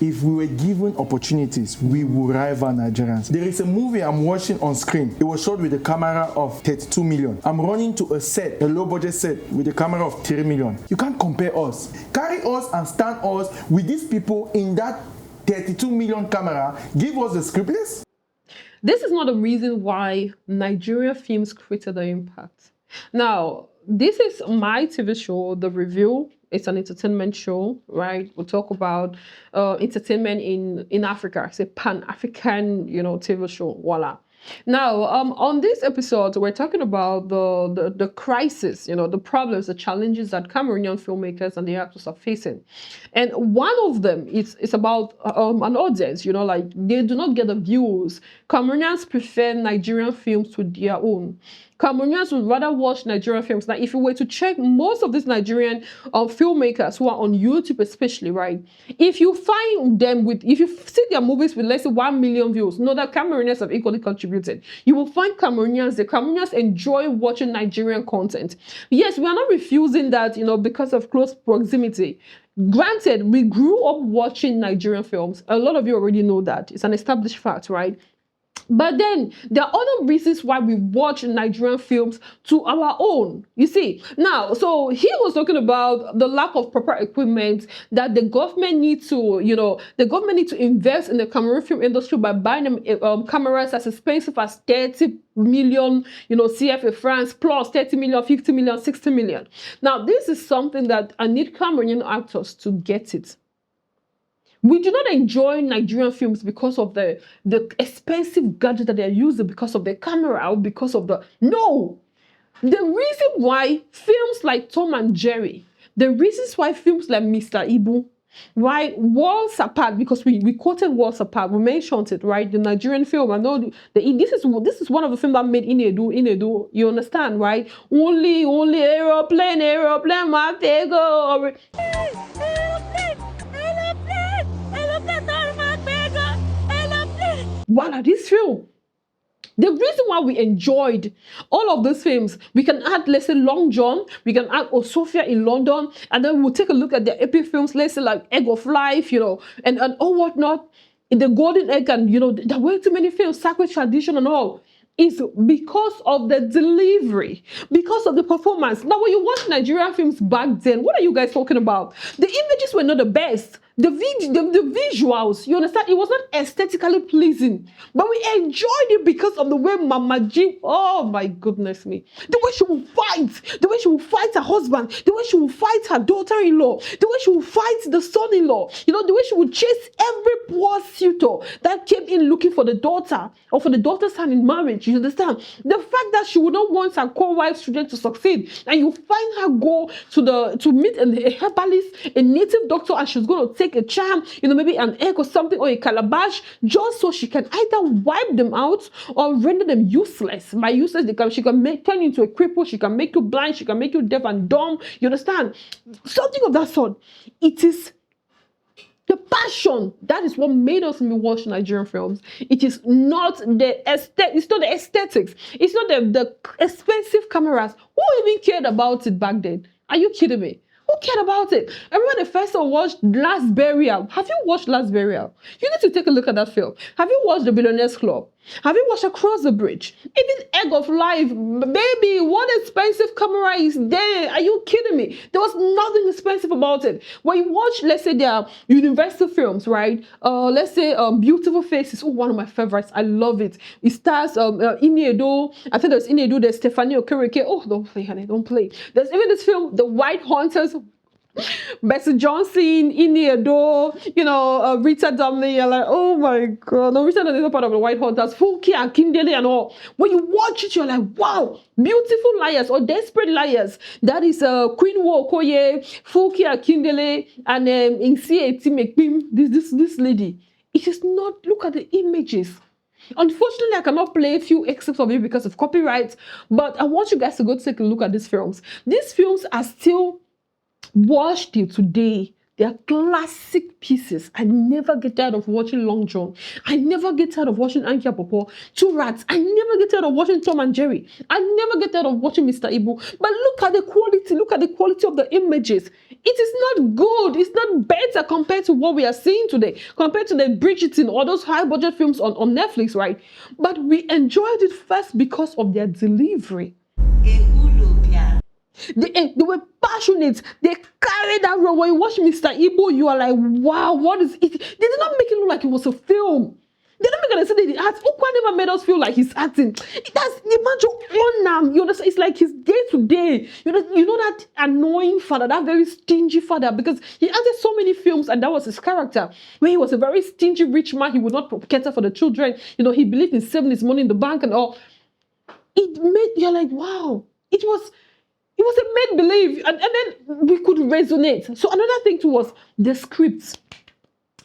If we were given opportunities, we would rival Nigerians. There is a movie I'm watching on screen. It was shot with a camera of 32 million. I'm running to a set, a low budget set, with a camera of 3 million. You can't compare us. Carry us and stand us with these people in that 32 million camera. Give us the script list. This is not the reason why Nigerian films created the impact. Now, this is my TV show, The Review. It's an entertainment show, right? We'll talk about entertainment in Africa. It's a Pan-African, TV show. Voila. Now, on this episode, we're talking about the crisis, the problems, the challenges that Cameroonian filmmakers and the actors are facing. And one of them is about an audience, like they do not get the views. Cameroonians prefer Nigerian films to their own. Cameroonians would rather watch Nigerian films. Now, if you were to check most of these Nigerian filmmakers who are on YouTube especially, right? If you find them if you see their movies with less than 1 million views, know that Cameroonians have equally contributed. You will find the Cameroonians enjoy watching Nigerian content. Yes, we are not refusing that, because of close proximity. Granted, we grew up watching Nigerian films. A lot of you already know that. It's an established fact, right? But then there are other reasons why we watch Nigerian films to our own. You see, now, so he was talking about the lack of proper equipment that the government needs to, invest in the Cameroon film industry by buying them cameras as expensive as 30 million, CFA France plus 30 million, 50 million, 60 million. Now, this is something that I need Cameroonian actors to get it. We do not enjoy Nigerian films because of the expensive gadget that they're using, because of the camera, or because of No! The reason why films like Tom and Jerry, the reasons why films like Mr. Ibu, right, Walls Apart, because we quoted Walls Apart, we mentioned it, right, the Nigerian film. I know this is one of the films that made Inedu, you understand, right? Only aeroplane, my fego. Voila, this film. The reason why we enjoyed all of those films, we can add, let's say, Long John, we can add Osofia in London, and then we'll take a look at the epic films, let's say, like Egg of Life, and all whatnot, in the Golden Egg, and, there are way too many films, Sacred Tradition and all. Is because of the delivery, because of the performance. Now, when you watch Nigerian films back then, what are you guys talking about? The images were not the best. The visuals, you understand? It was not aesthetically pleasing, but we enjoyed it because of the way Mama G, oh my goodness me, the way she will fight her husband, the way she will fight her daughter-in-law, the way she will fight the son-in-law, the way she would chase every poor suitor that came in looking for the daughter or for the daughter's hand in marriage. You understand? The fact that she would not want her co-wife children to succeed, and you find her go to meet a herbalist, a native doctor, and she's going to take a charm, maybe an egg or something, or a calabash, just so she can either wipe them out or render them useless. By useless, she can turn you into a cripple, she can make you blind, she can make you deaf and dumb. You understand? Something of that sort. It is the passion that is what made us watch Nigerian films. It is not the It's not the aesthetics. It's not the expensive cameras. Who even cared about it back then? Are you kidding me? Who cared about it? I remember the first time I watched Last Burial. Have you watched Last Burial? You need to take a look at that film. Have you watched The Billionaires Club? Have you watched Across the Bridge? Even Egg of Life, baby, what expensive camera is there? Are you kidding me? There was nothing expensive about it. When you watch, let's say, their Universal films, right? Let's say Beautiful Faces. Oh, one of my favorites. I love it. It stars Iniedo. I think there's Iniedo. There's Stephanie Okereke. Oh, don't play, honey. Don't play. There's even this film, The White Hunters. Bessie Johnson, Iniedo, Rita Dumley. You're like, oh my God. No, Rita Dumley is not part of the White Hunters. Fulki and Kindele and all. When you watch it, you're like, wow. Beautiful Liars or Desperate Liars. That is Queen Wokoye, Fulki and Kindele, and Insie Timekpim. This lady. It is not, look at the images. Unfortunately, I cannot play a few excerpts of it because of copyright, but I want you guys to go take a look at these films. These films are still watched till today. They are classic pieces. I never get tired of watching Long John. I never get tired of watching Ankia Popo, Two Rats. I never get tired of watching Tom and Jerry. I never get tired of watching Mr. Ibu. But look at the quality. Look at the quality of the images. It is not good. It's not better compared to what we are seeing today, compared to the Bridgerton or those high budget films on Netflix, right? But we enjoyed it first because of their delivery. They were passionate. They carried that role. When you watch Mr. Ibo, you are like, wow, what is it? They did not make it look like it was a film. They didn't make it say the art. Okwa never made us feel like he's acting. It has the man to own him. You understand? It's like his day to day. You know that annoying father, that very stingy father, because he acted so many films, and that was his character. Where he was a very stingy rich man, he would not cater for the children. He believed in saving his money in the bank and all. It made you're like, wow. It was a make-believe, and then we could resonate. So another thing too was the scripts,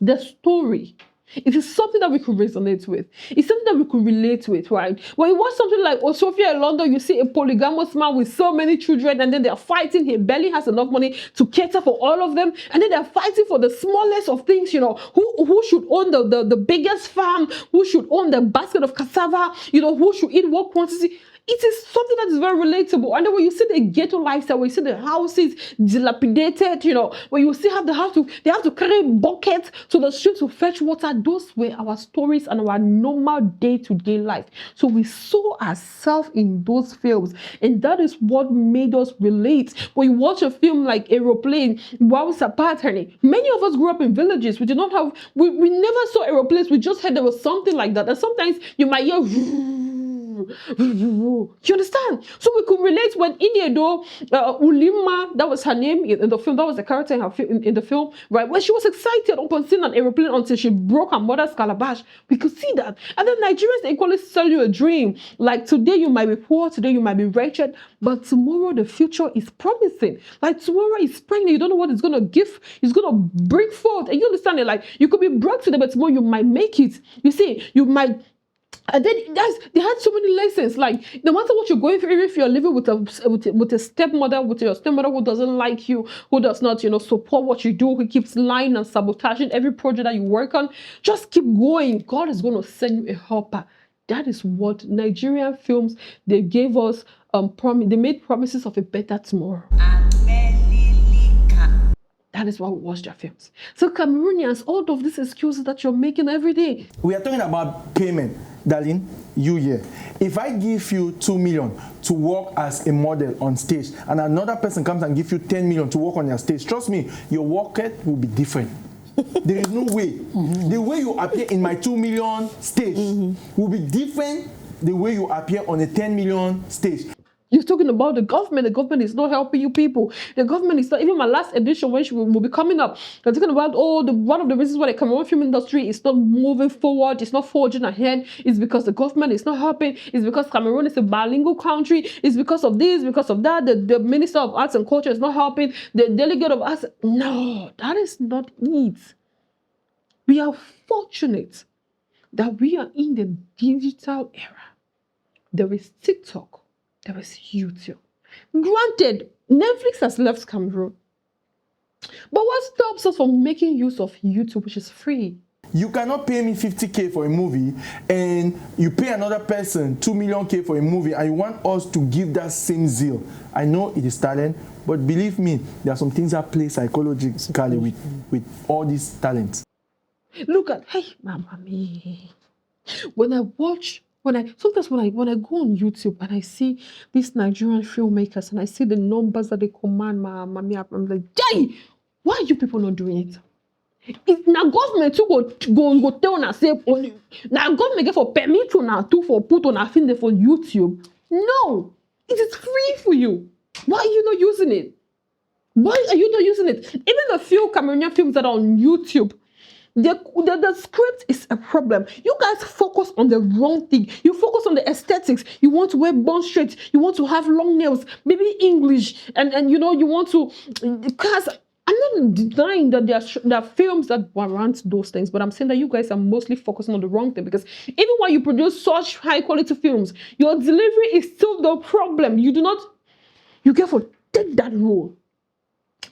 the story. It is something that we could resonate with. It's something that we could relate with, right? When you watch something like Sophia in London, you see a polygamous man with so many children, and then they're fighting. He barely has enough money to cater for all of them, and then they're fighting for the smallest of things. Who should own the biggest farm? Who should own the basket of cassava? Who should eat what quantity? It is something that is very relatable. And then when you see the ghetto lifestyle, when you see the houses dilapidated, when you see how they have to carry buckets to the street to fetch water, those were our stories and our normal day-to-day life. So we saw ourselves in those films, and that is what made us relate. When you watch a film like Aeroplane, Wausa Patterny, many of us grew up in villages. We never saw aeroplanes. We just heard there was something like that. And sometimes you might hear you understand? So we could relate when Iniedo, Ulima, that was her name in the film, that was the character in the film, right? When she was excited upon seeing an aeroplane until she broke her mother's calabash, we could see that. And then Nigerians equally sell you a dream. Like today you might be poor, today you might be wretched, but tomorrow the future is promising. Like tomorrow is pregnant, you don't know what it's gonna give, it's gonna bring forth. And you understand it? Like you could be broke today, but tomorrow you might make it. You see, you might. And then guys, they had so many lessons. Like no matter what you're going through, even if you're living with a stepmother, with your stepmother who doesn't like you, who does not, support what you do, who keeps lying and sabotaging every project that you work on, just keep going. God is going to send you a helper. That is what Nigerian films, they gave us they made promises of a better tomorrow. That is why we watch their films. So Cameroonians, all of these excuses that you're making every day. We are talking about payment, darling. You here. If I give you 2 million to work as a model on stage, and another person comes and gives you 10 million to work on your stage, trust me, your work rate will be different. There is no way. Mm-hmm. The way you appear in my 2 million stage will be different the way you appear on a 10 million stage. You're talking about the government. The government is not helping you people. The government is not, even my last edition, when she will be coming up, they're talking about, one of the reasons why the Cameroon film industry is not moving forward, it's not forging ahead, is because the government is not helping, it's because Cameroon is a bilingual country, it's because of this, because of that, the Minister of Arts and Culture is not helping, the Delegate of Arts. No, that is not it. We are fortunate that we are in the digital era. There is TikTok. There is YouTube. Granted, Netflix has left Cameroon. But what stops us from making use of YouTube, which is free? You cannot pay me 50K for a movie and you pay another person 2 million K for a movie and you want us to give that same zeal. I know it is talent, but believe me, there are some things that play psychologically with all these talents. Look at, hey, Mama me. When I sometimes when I go on YouTube and I see these Nigerian filmmakers and I see the numbers that they command, I'm like, hey, why are you people not doing it? It's now government to go tell and say now government get for permit to now to for put on a film for YouTube. No, it is free for you. Why are you not using it? Why are you not using it? Even the few Cameroonian films that are on YouTube, the script is a problem. You guys focus on the wrong thing. You focus on the aesthetics. You want to wear bun straight. You want to have long nails, maybe English, and you want to. Because I'm not denying that there are films that warrant those things, but I'm saying that you guys are mostly focusing on the wrong thing, because even when you produce such high quality films, your delivery is still the problem. You get for take that role.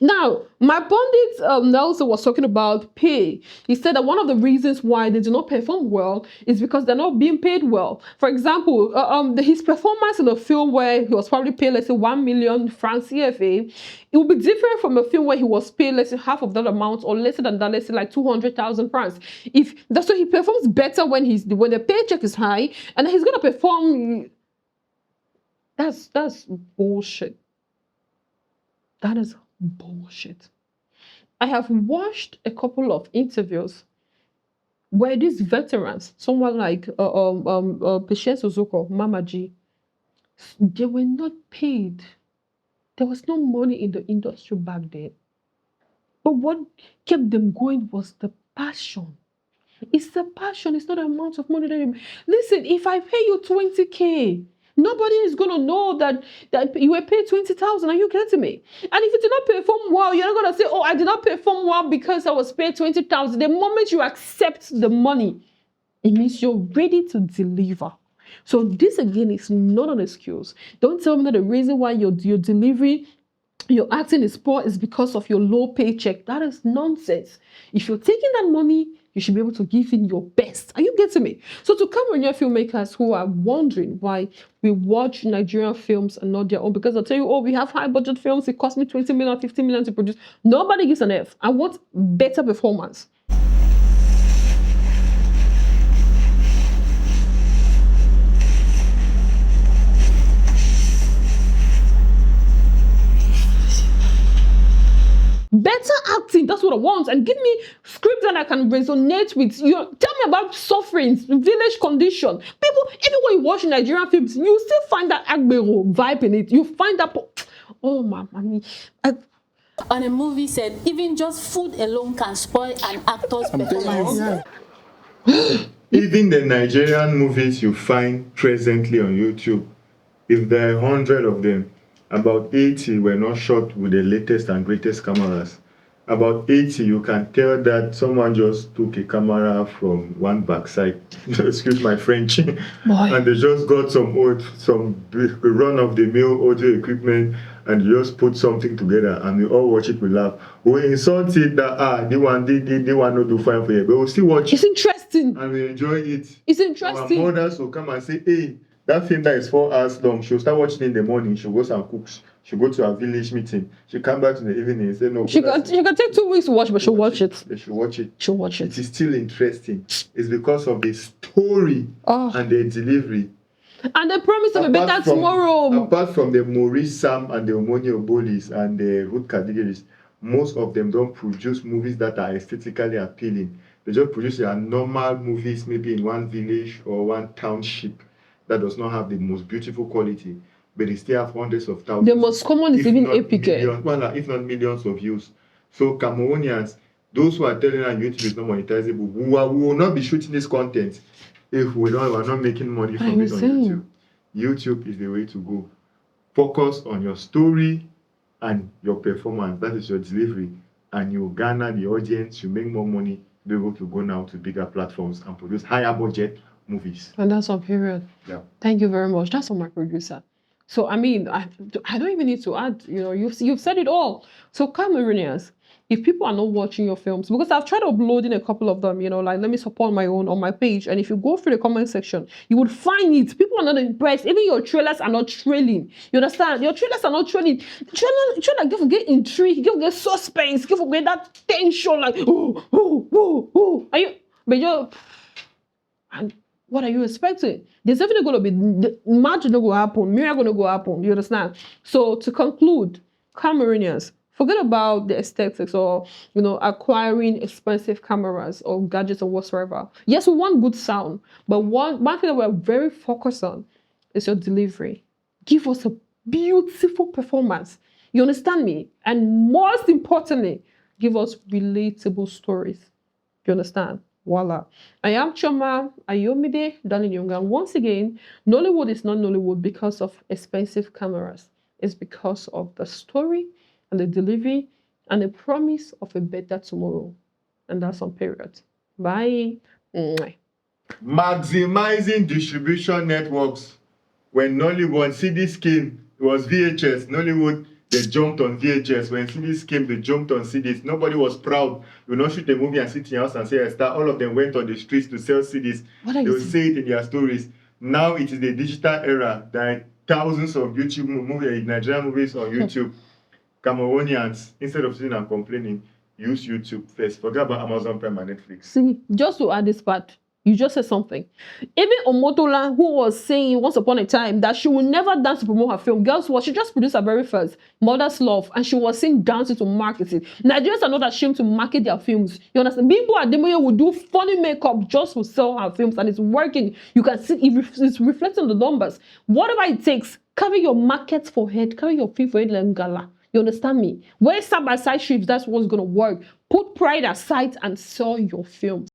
Now, my pundit Nelson was talking about pay. He said that one of the reasons why they do not perform well is because they're not being paid well. For example, his performance in a film where he was probably paid, let's say, 1 million francs CFA, it will be different from a film where he was paid, let's say, half of that amount or lesser than that, let's say, like 200,000 francs. If that's why he performs better when the paycheck is high, and he's gonna perform. That's bullshit. That is bullshit. I have watched a couple of interviews where these veterans, someone like Patience Ozoko, Mama G, they were not paid. There was no money in the industry back then. But what kept them going was the passion. It's the passion, it's not the amount of money that you... Listen, if I pay you 20K, nobody is going to know that you were paid 20,000. Are you getting me? And if you did not perform well, you're not going to say, oh, I did not perform well because I was paid 20,000. The moment you accept the money, it means you're ready to deliver. So this, again, is not an excuse. Don't tell me that the reason why your delivery, your acting is poor is because of your low paycheck. That is nonsense. If you're taking that money, you should be able to give in your best. Are you getting me? So to Cameroonian filmmakers who are wondering why we watch Nigerian films and not their own, because they'll tell you, oh, we have high budget films, it cost me 20 million, 15 million to produce. Nobody gives an F. I want better performance. Better acting, that's what I want. And give me scripts that I can resonate with. You tell me about sufferings, village condition. People, even when you watch Nigerian films, you still find that Agbero vibe in it. You find that, oh my money. On a movie set, even just food alone can spoil an actor's performance. Even the Nigerian movies you find presently on YouTube, if there are 100 of them, about 80 were not shot with the latest and greatest cameras. About 80, you can tell that someone just took a camera from one backside, excuse my French, and they just got some run-of-the-mill audio equipment and just put something together and we all watch it, we laugh. We insult it that, they want not do fine for you, but we'll still watch it. It's interesting. And we enjoy it. It's interesting. Our mothers will come and say, hey, that film that is 4 hours long, she'll start watching in the morning, she'll go and cook, she'll go to a village meeting, she'll come back in the evening and say, no. She can take 2 weeks to watch, but she'll watch it. They should watch it. She'll watch it. It is still interesting. It's because of the story and the delivery. And the promise of a better tomorrow. Apart from the Maurice Sam and the Omoni Obolis and the Ruth Kadigiris, most of them don't produce movies that are aesthetically appealing. They just produce their normal movies, maybe in one village or one township that does not have the most beautiful quality, but they still have hundreds of thousands. The most common is even epic. If not millions of views. So Cameroonians, those who are telling us YouTube is not monetizable, we will not be shooting this content if we're not making money from it on YouTube. YouTube is the way to go. Focus on your story and your performance. That is your delivery. And you garner the audience, you make more money, be able to go now to bigger platforms and produce higher budget movies. And that's on period. Yeah. Thank you very much. That's on my producer. So, I mean, I don't even need to add, you've said it all. So, Cameroonians, if people are not watching your films, because I've tried uploading a couple of them, like, let me support my own on my page. And if you go through the comment section, you would find it. People are not impressed. Even your trailers are not trailing. You understand? Your trailers are not trailing. Trailer give get intrigue, give get suspense, give get that tension, like, oh. But you're, and what are you expecting? There's definitely going to be magic going to happen, miracle going to happen. You understand? So to conclude, Cameroonians, forget about the aesthetics or acquiring expensive cameras or gadgets or whatsoever. Yes, we want good sound, but one thing that we're very focused on is your delivery. Give us a beautiful performance. You understand me? And most importantly, give us relatable stories. You understand? Voila. I am Choma Ayomide Daniyunga. Once again, Nollywood is not Nollywood because of expensive cameras. It's because of the story and the delivery and the promise of a better tomorrow. And that's on period. Bye. Maximizing distribution networks. When Nollywood CD Skin, it was VHS. Nollywood They jumped on VHS. When CDs came, they jumped on CDs. Nobody was proud. You will not shoot a movie and sit in your house and say a star. All of them went on the streets to sell CDs. What are They you will saying? say it in their stories. Now it is the digital era. There are thousands of YouTube movies, Nigerian movies on YouTube. Cameroonians, instead of sitting and complaining, use YouTube first. Forget about Amazon Prime and Netflix. See, just to add this part, you just said something. Even Omotola, who was saying once upon a time that she will never dance to promote her film, guess what? She just produced her very first, Mother's Love, and she was saying dancing to market it. Nigerians are not ashamed to market their films. You understand? Bimbo Ademoye will do funny makeup just to sell her films, and it's working. You can see it's reflecting the numbers. Whatever it takes, carry your market for head, carry your film for head like gala. You understand me? Wear side-by-side strips, that's what's going to work. Put pride aside and sell your films.